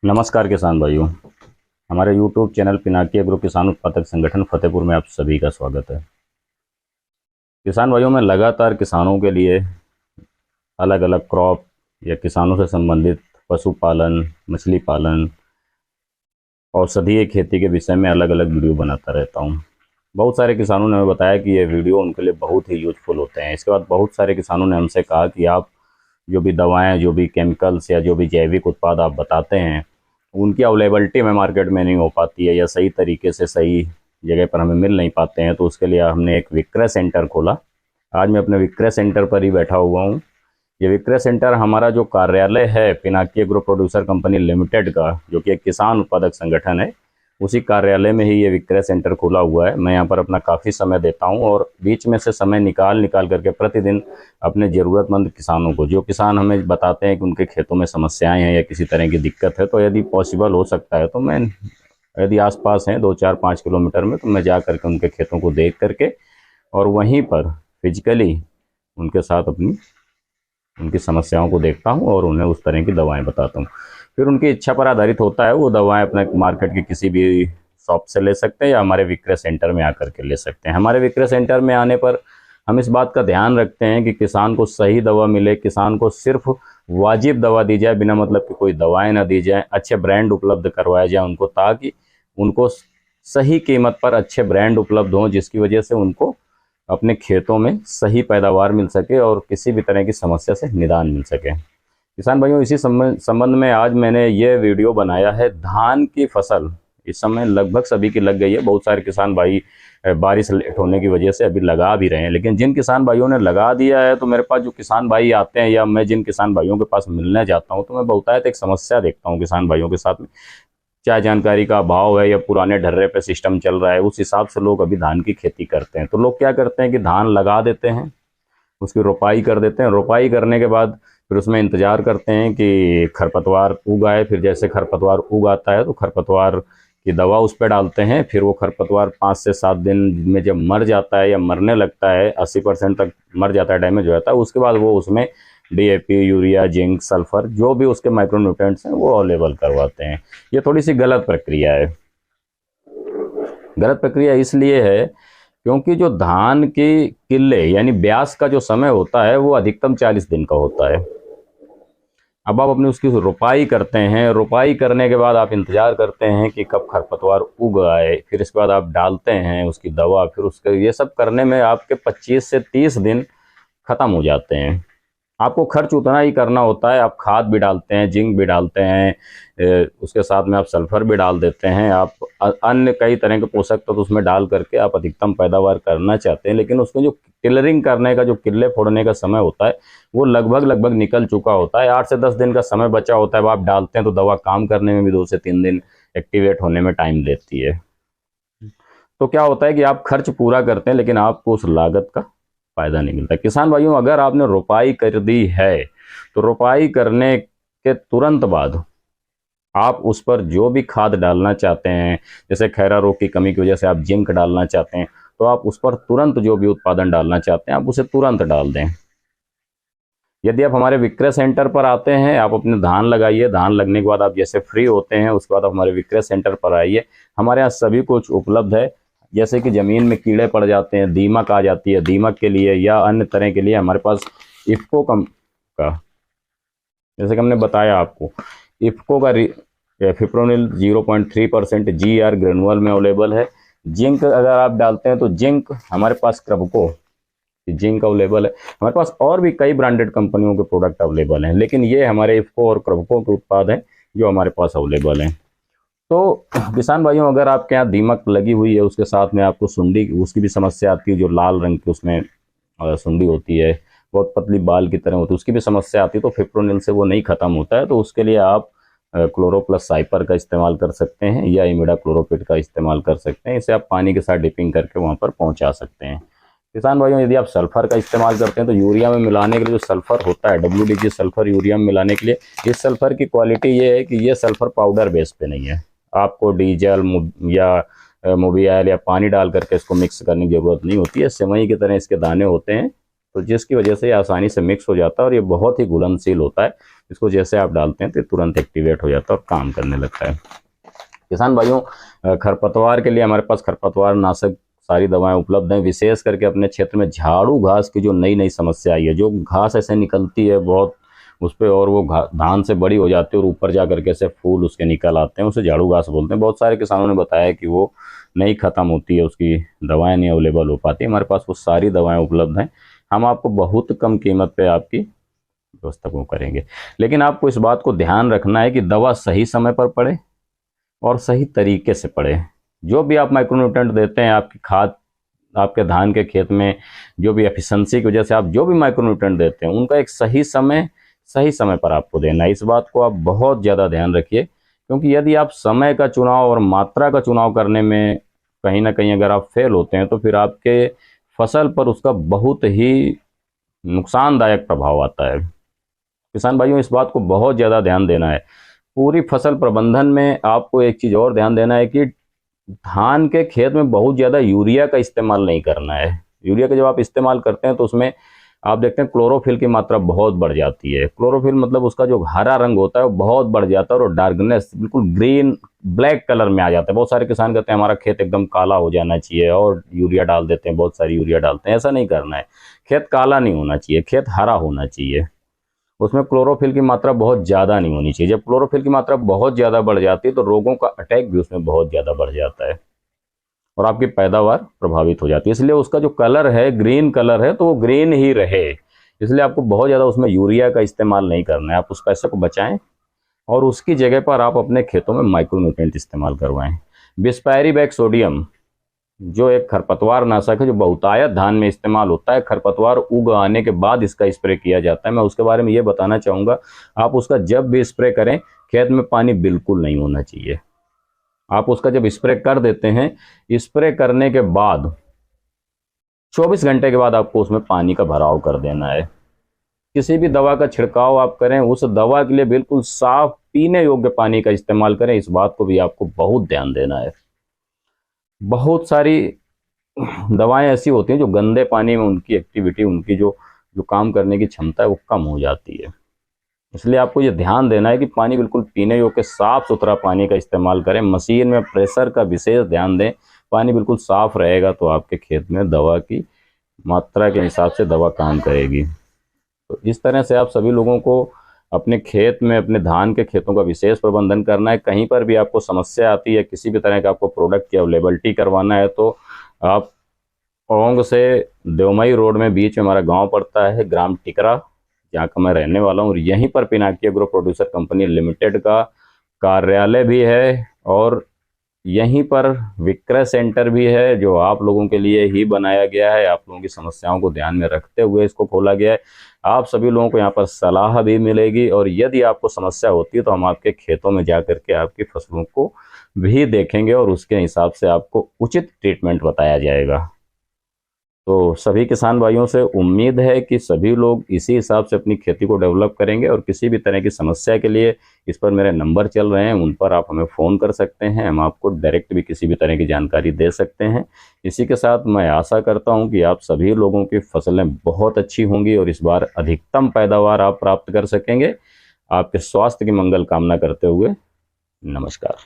नमस्कार किसान भाइयों। हमारे YouTube चैनल पिनाकी एग्रो किसान उत्पादक संगठन फतेहपुर में आप सभी का स्वागत है। किसान भाइयों, मैं लगातार किसानों के लिए अलग अलग क्रॉप या किसानों से संबंधित पशुपालन, मछली पालन, औषधीय खेती के विषय में अलग अलग वीडियो बनाता रहता हूँ। बहुत सारे किसानों ने हमें बताया कि ये वीडियो उनके लिए बहुत ही यूजफुल होते हैं। इसके बाद बहुत सारे किसानों ने हमसे कहा कि आप जो भी दवाएं, जो भी केमिकल्स या जो भी जैविक उत्पाद आप बताते हैं, उनकी अवेलेबिलिटी में मार्केट में नहीं हो पाती है या सही तरीके से सही जगह पर हमें मिल नहीं पाते हैं। तो उसके लिए हमने एक विक्रय सेंटर खोला। आज मैं अपने विक्रय सेंटर पर ही बैठा हुआ हूँ। ये विक्रय सेंटर हमारा जो कार्यालय है Pinaki agro producer company limited का, जो कि एक किसान उत्पादक संगठन है, उसी कार्यालय में ही ये विक्रय सेंटर खुला हुआ है। मैं यहाँ पर अपना काफ़ी समय देता हूँ और बीच में से समय निकाल निकाल करके प्रतिदिन अपने ज़रूरतमंद किसानों को, जो किसान हमें बताते हैं कि उनके खेतों में समस्याएं हैं या किसी तरह की दिक्कत है, तो यदि पॉसिबल हो सकता है तो मैं, यदि आसपास हैं 2-4-5 किलोमीटर में, तो मैं जा करके उनके खेतों को देख करके और वहीं पर फिजिकली उनके साथ उनकी समस्याओं को देखता हूँ और उन्हें उस तरह की दवाएं बताता हूँ। फिर उनकी इच्छा पर आधारित होता है, वो दवाएं अपने मार्केट की किसी भी शॉप से ले सकते हैं या हमारे विक्रय सेंटर में आकर के ले सकते हैं। हमारे विक्रय सेंटर में आने पर हम इस बात का ध्यान रखते हैं कि किसान को सही दवा मिले, किसान को सिर्फ वाजिब दवा दी जाए, बिना मतलब कि कोई दवाएं ना दी जाए, अच्छे ब्रांड उपलब्ध करवाए जाए उनको, ताकि उनको सही कीमत पर अच्छे ब्रांड उपलब्ध हों, जिसकी वजह से उनको अपने खेतों में सही पैदावार मिल सके और किसी भी तरह की समस्या से निदान मिल सके। किसान भाइयों, इसी संबंध में आज मैंने ये वीडियो बनाया है। धान की फसल इस समय लगभग सभी की लग गई है। बहुत सारे किसान भाई बारिश लेट होने की वजह से अभी लगा भी रहे हैं, लेकिन जिन किसान भाइयों ने लगा दिया है, तो मेरे पास जो किसान भाई आते हैं या मैं जिन किसान भाइयों के पास मिलने जाता हूं, तो मैं बहुतायत एक समस्या देखता हूं किसान भाइयों के साथ में। चाहे जानकारी का अभाव है या पुराने ढर्रे पे सिस्टम चल रहा है, उस हिसाब से लोग अभी धान की खेती करते हैं। तो लोग क्या करते हैं कि धान लगा देते हैं, उसकी रोपाई कर देते हैं। रोपाई करने के बाद फिर उसमें इंतजार करते हैं कि खरपतवार उग आए। फिर जैसे खरपतवार उग आता है तो खरपतवार की दवा उस पर डालते हैं। फिर वो खरपतवार 5 से 7 दिन में जब मर जाता है या मरने लगता है, 80% तक मर जाता है, डैमेज हो जाता है, उसके बाद वो उसमें डीएपी, यूरिया, जिंक, सल्फर, जो भी उसके माइक्रोन्यूट्रिएंट्स हैं वो अवेलेबल करवाते हैं। ये थोड़ी सी गलत प्रक्रिया है। गलत प्रक्रिया इसलिए है क्योंकि जो धान की किल्ले यानी ब्यास का जो समय होता है वो अधिकतम 40 दिन का होता है। अब आप अपनी उसकी रोपाई करते हैं, रोपाई करने के बाद आप इंतजार करते हैं कि कब खरपतवार उग आए, फिर इसके बाद आप डालते हैं उसकी दवा, फिर उसके ये सब करने में आपके 25 से 30 दिन खत्म हो जाते हैं। आपको खर्च उतना ही करना होता है। आप खाद भी डालते हैं, जिंक भी डालते हैं, उसके साथ में आप सल्फर भी डाल देते हैं, आप अन्य कई तरह के पोषक तत्व तो उसमें डाल करके आप अधिकतम पैदावार करना चाहते हैं। लेकिन उसमें जो टिलरिंग करने का, जो किल्ले फोड़ने का समय होता है, वो लगभग लगभग निकल चुका होता है। 8 से 10 दिन का समय बचा होता है। अब आप डालते हैं तो दवा काम करने में भी 2 से 3 दिन, एक्टिवेट होने में टाइम लेती है। तो क्या होता है कि आप खर्च पूरा करते हैं लेकिन आपको उस लागत का फायदा नहीं मिलता। किसान भाइयों, अगर आपने रोपाई कर दी है तो रोपाई करने के तुरंत बाद आप उस पर जो भी खाद डालना चाहते हैं, जैसे खैरा रोग की कमी की वजह से आप जिंक डालना चाहते हैं, तो आप उस पर तुरंत जो भी उत्पादन डालना चाहते हैं आप उसे तुरंत डाल दें। यदि आप हमारे विक्रय सेंटर पर आते हैं, आप अपने धान लगाइए, धान लगने के बाद आप जैसे फ्री होते हैं उसके बाद आप हमारे विक्रय सेंटर पर आइए। हमारे यहाँ सभी कुछ उपलब्ध है। जैसे कि ज़मीन में कीड़े पड़ जाते हैं, दीमक आ जाती है, दीमक के लिए या अन्य तरह के लिए हमारे पास इफ्को का, जैसे कि हमने बताया आपको, इफ्को का फिप्रोनिल 0.3% GR ग्रेनुअल में अवेलेबल है। जिंक अगर आप डालते हैं तो जिंक हमारे पास क्रबको जिंक अवेलेबल है। हमारे पास और भी कई ब्रांडेड कंपनियों के प्रोडक्ट अवेलेबल हैं, लेकिन ये हमारे इफ्को और क्रबको के उत्पाद हैं जो हमारे पास अवेलेबल हैं। तो किसान भाइयों, अगर आपके यहाँ दीमक लगी हुई है, उसके साथ में आपको सुंडी, उसकी भी समस्या आती है, जो लाल रंग की उसमें सुंडी होती है, बहुत पतली बाल की तरह होती है, उसकी भी समस्या आती है, तो फिप्रोनिल से वो नहीं खत्म होता है। तो उसके लिए आप क्लोरोप्लस साइपर का इस्तेमाल कर सकते हैं या इमिडा क्लोरोपिड का इस्तेमाल कर सकते हैं। इसे आप पानी के साथ डिपिंग करके वहाँ पर पहुँचा सकते हैं। किसान भाइयों, यदि आप सल्फर का इस्तेमाल करते हैं तो यूरिया में मिलाने के लिए जो सल्फर होता है, WDG सल्फर, यूरिया में मिलाने के लिए, इस सल्फर की क्वालिटी ये है कि ये सल्फर पाउडर बेस पे नहीं है। आपको डीजल या मोबियाइल या पानी डाल करके इसको मिक्स करने की जरूरत नहीं होती है। सेवई की तरह इसके दाने होते हैं तो जिसकी वजह से ये आसानी से मिक्स हो जाता है और ये बहुत ही घुलनशील होता है। इसको जैसे आप डालते हैं तो तुरंत एक्टिवेट हो जाता है और काम करने लगता है। किसान भाइयों, खरपतवार के लिए हमारे पास खरपतवार नाशक सारी दवाएं उपलब्ध हैं। विशेष करके अपने क्षेत्र में झाड़ू घास की जो नई नई समस्या आई है, जो घास ऐसे निकलती है बहुत उस पर और वो धान से बड़ी हो जाती है और ऊपर जा करके ऐसे फूल उसके निकल आते हैं, उसे झाड़ू घास बोलते हैं। बहुत सारे किसानों ने बताया कि वो नहीं ख़त्म होती है, उसकी दवाएं नहीं अवेलेबल हो पाती। हमारे पास वो सारी दवाएं उपलब्ध हैं। हम आपको बहुत कम कीमत पे आपकी व्यवस्था को करेंगे। लेकिन आपको इस बात को ध्यान रखना है कि दवा सही समय पर पड़े और सही तरीके से पड़े। जो भी आप माइक्रोन्यूट्रेंट देते हैं, आपकी खाद आपके धान के खेत में जो भी एफिशिएंसी की वजह से आप जो भी माइक्रोन्यूट्रेंट देते हैं, उनका एक सही समय पर आपको देना है। इस बात को आप बहुत ज़्यादा ध्यान रखिए, क्योंकि यदि आप समय का चुनाव और मात्रा का चुनाव करने में कहीं ना कहीं अगर आप फेल होते हैं तो फिर आपके फसल पर उसका बहुत ही नुकसानदायक प्रभाव आता है। किसान भाइयों, इस बात को बहुत ज़्यादा ध्यान देना है। पूरी फसल प्रबंधन में आपको एक चीज़ और ध्यान देना है कि धान के खेत में बहुत ज़्यादा यूरिया का इस्तेमाल नहीं करना है। यूरिया का जब आप इस्तेमाल करते हैं तो उसमें आप देखते हैं क्लोरोफिल की मात्रा बहुत बढ़ जाती है। क्लोरोफिल मतलब उसका जो हरा रंग होता है वो बहुत बढ़ जाता है और डार्कनेस बिल्कुल ग्रीन ब्लैक कलर में आ जाता है। बहुत सारे किसान कहते हैं हमारा खेत एकदम काला हो जाना चाहिए और यूरिया डाल देते हैं, बहुत सारी यूरिया डालते हैं। ऐसा नहीं करना है। खेत काला नहीं होना चाहिए, खेत हरा होना चाहिए। उसमें क्लोरोफिल की मात्रा बहुत ज़्यादा नहीं होनी चाहिए। जब क्लोरोफिल की मात्रा बहुत ज़्यादा बढ़ जाती है तो रोगों का अटैक भी उसमें बहुत ज़्यादा बढ़ जाता है और आपकी पैदावार प्रभावित हो जाती है। इसलिए उसका जो कलर है ग्रीन कलर है तो वो ग्रीन ही रहे। इसलिए आपको बहुत ज़्यादा उसमें यूरिया का इस्तेमाल नहीं करना है। आप उस पैसे को बचाएं और उसकी जगह पर आप अपने खेतों में माइक्रोन्यूट्रिएंट इस्तेमाल करवाएं। बिस्पैरीबैक सोडियम जो एक खरपतवार नाशक है, जो बहुतायत धान में इस्तेमाल होता है। खरपतवार उग आने के बाद इसका स्प्रे किया जाता है। मैं उसके बारे में ये बताना चाहूँगा, आप उसका जब भी स्प्रे करें खेत में पानी बिल्कुल नहीं होना चाहिए। आप उसका जब स्प्रे कर देते हैं, स्प्रे करने के बाद 24 घंटे के बाद आपको उसमें पानी का भराव कर देना है। किसी भी दवा का छिड़काव आप करें, उस दवा के लिए बिल्कुल साफ पीने योग्य पानी का इस्तेमाल करें। इस बात को भी आपको बहुत ध्यान देना है। बहुत सारी दवाएं ऐसी होती हैं जो गंदे पानी में उनकी एक्टिविटी, उनकी जो काम करने की क्षमता है वो कम हो जाती है। इसलिए आपको ये ध्यान देना है कि पानी बिल्कुल पीने योग्य साफ सुथरा पानी का इस्तेमाल करें। मशीन में प्रेशर का विशेष ध्यान दें। पानी बिल्कुल साफ रहेगा तो आपके खेत में दवा की मात्रा के हिसाब से दवा काम करेगी। तो इस तरह से आप सभी लोगों को अपने खेत में, अपने धान के खेतों का विशेष प्रबंधन करना है। कहीं पर भी आपको समस्या आती है, किसी भी तरह का आपको प्रोडक्ट की अवेलेबिलिटी करवाना है तो आप ओंग से देवमई रोड में बीच में हमारा गांव पड़ता है, ग्राम टिकरा, जहाँ का मैं रहने वाला हूँ। और यहीं पर Pinaki agro producer company limited का कार्यालय भी है और यहीं पर विक्रय सेंटर भी है, जो आप लोगों के लिए ही बनाया गया है। आप लोगों की समस्याओं को ध्यान में रखते हुए इसको खोला गया है। आप सभी लोगों को यहाँ पर सलाह भी मिलेगी और यदि आपको समस्या होती है तो हम आपके खेतों में जा करके आपकी फसलों को भी देखेंगे और उसके हिसाब से आपको उचित ट्रीटमेंट बताया जाएगा। तो सभी किसान भाइयों से उम्मीद है कि सभी लोग इसी हिसाब से अपनी खेती को डेवलप करेंगे और किसी भी तरह की समस्या के लिए इस पर मेरे नंबर चल रहे हैं, उन पर आप हमें फ़ोन कर सकते हैं। हम आपको डायरेक्ट भी किसी भी तरह की जानकारी दे सकते हैं। इसी के साथ मैं आशा करता हूं कि आप सभी लोगों की फसलें बहुत अच्छी होंगी और इस बार अधिकतम पैदावार आप प्राप्त कर सकेंगे। आपके स्वास्थ्य की मंगल कामना करते हुए नमस्कार।